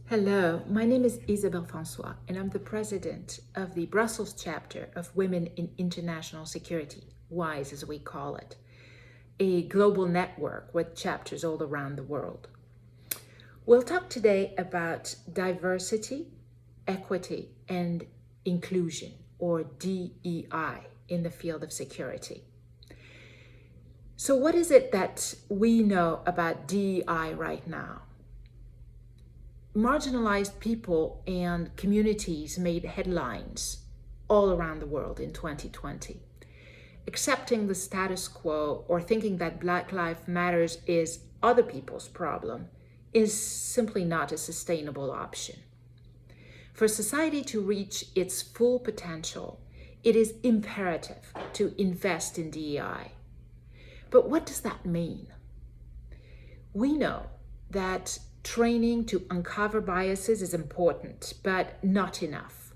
Hello, my name is Isabelle François, and I'm the president of the Brussels chapter of Women in International Security, WIIS as we call it, a global network with chapters all around the world. We'll talk today about diversity, equity, and inclusion, or DEI, in the field of security. So what is it that we know about DEI right now? Marginalized people and communities made headlines all around the world in 2020. Accepting the status quo or thinking that Black Lives Matter is other people's problem is simply not a sustainable option. For society to reach its full potential, it is imperative to invest in DEI. But what does that mean? We know that training to uncover biases is important, but not enough.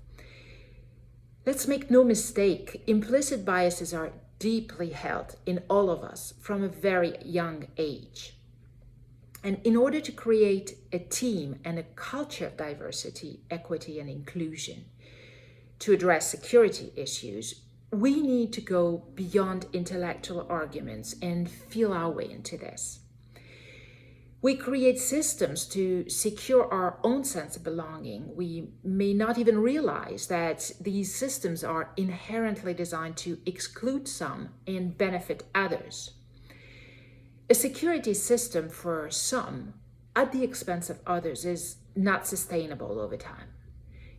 Let's make no mistake, implicit biases are deeply held in all of us from a very young age. And in order to create a team and a culture of diversity, equity, and inclusion to address security issues, we need to go beyond intellectual arguments and feel our way into this. We create systems to secure our own sense of belonging. We may not even realize that these systems are inherently designed to exclude some and benefit others. A security system for some at the expense of others is not sustainable over time.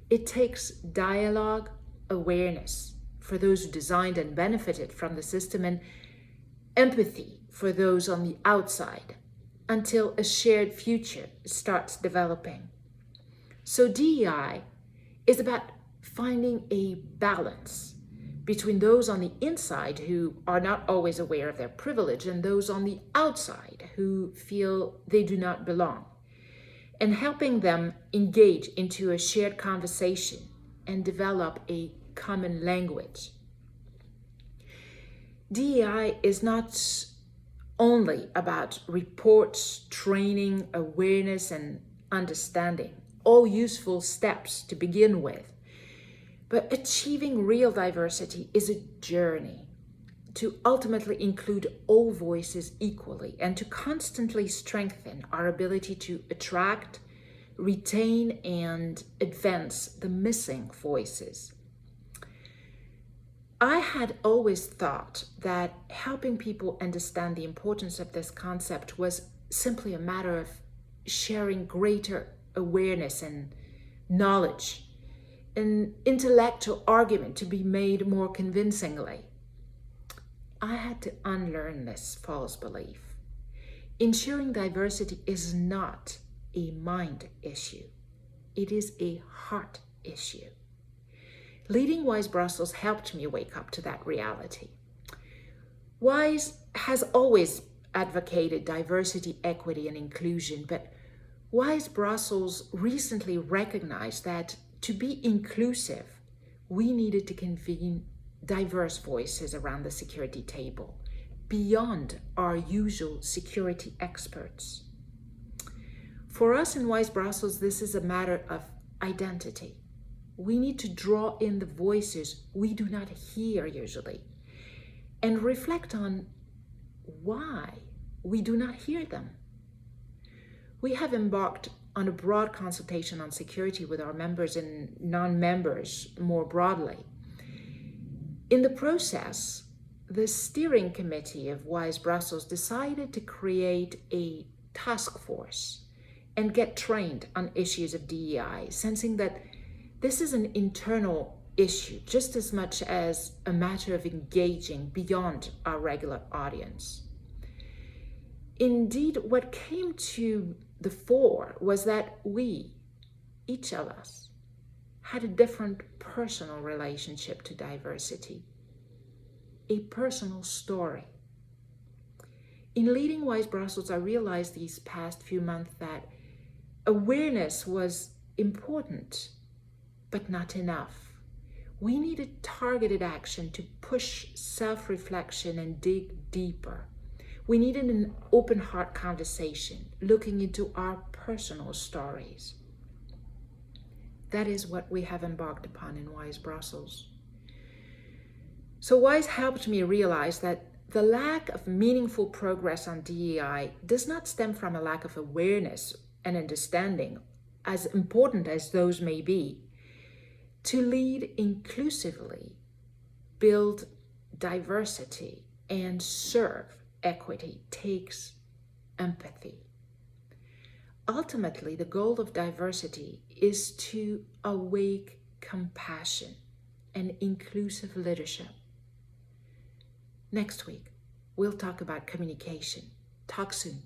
It takes dialogue, awareness for those who designed and benefited from the system, and empathy for those on the outside, until a shared future starts developing. So DEI is about finding a balance between those on the inside who are not always aware of their privilege and those on the outside who feel they do not belong, and helping them engage into a shared conversation and develop a common language. DEI is not only about reports, training, awareness, and understanding, all useful steps to begin with. But achieving real diversity is a journey to ultimately include all voices equally and to constantly strengthen our ability to attract, retain, and advance the missing voices. I had always thought that helping people understand the importance of this concept was simply a matter of sharing greater awareness and knowledge, an intellectual argument to be made more convincingly. I had to unlearn this false belief. Ensuring diversity is not a mind issue. It is a heart issue. Leading WIIS Brussels helped me wake up to that reality. WIIS has always advocated diversity, equity, and inclusion, but WIIS Brussels recently recognized that to be inclusive, we needed to convene diverse voices around the security table, beyond our usual security experts. For us in WIIS Brussels, this is a matter of identity. We need to draw in the voices we do not hear usually and reflect on why we do not hear them. We have embarked on a broad consultation on security with our members and non-members more broadly. In the process, the steering committee of WIIS Brussels decided to create a task force and get trained on issues of DEI, sensing that this is an internal issue just as much as a matter of engaging beyond our regular audience. Indeed, what came to the fore was that we, each of us, had a different personal relationship to diversity, a personal story. In leading WIIS Brussels, I realized these past few months that awareness was important, but not enough. We needed targeted action to push self-reflection and dig deeper. We needed an open heart conversation, looking into our personal stories. That is what we have embarked upon in WIIS Brussels. So WIIS helped me realize that the lack of meaningful progress on DEI does not stem from a lack of awareness and understanding, as important as those may be. To lead inclusively, build diversity, and serve equity takes empathy. Ultimately, the goal of diversity is to awake compassion and inclusive leadership. Next week, we'll talk about communication. Talk soon.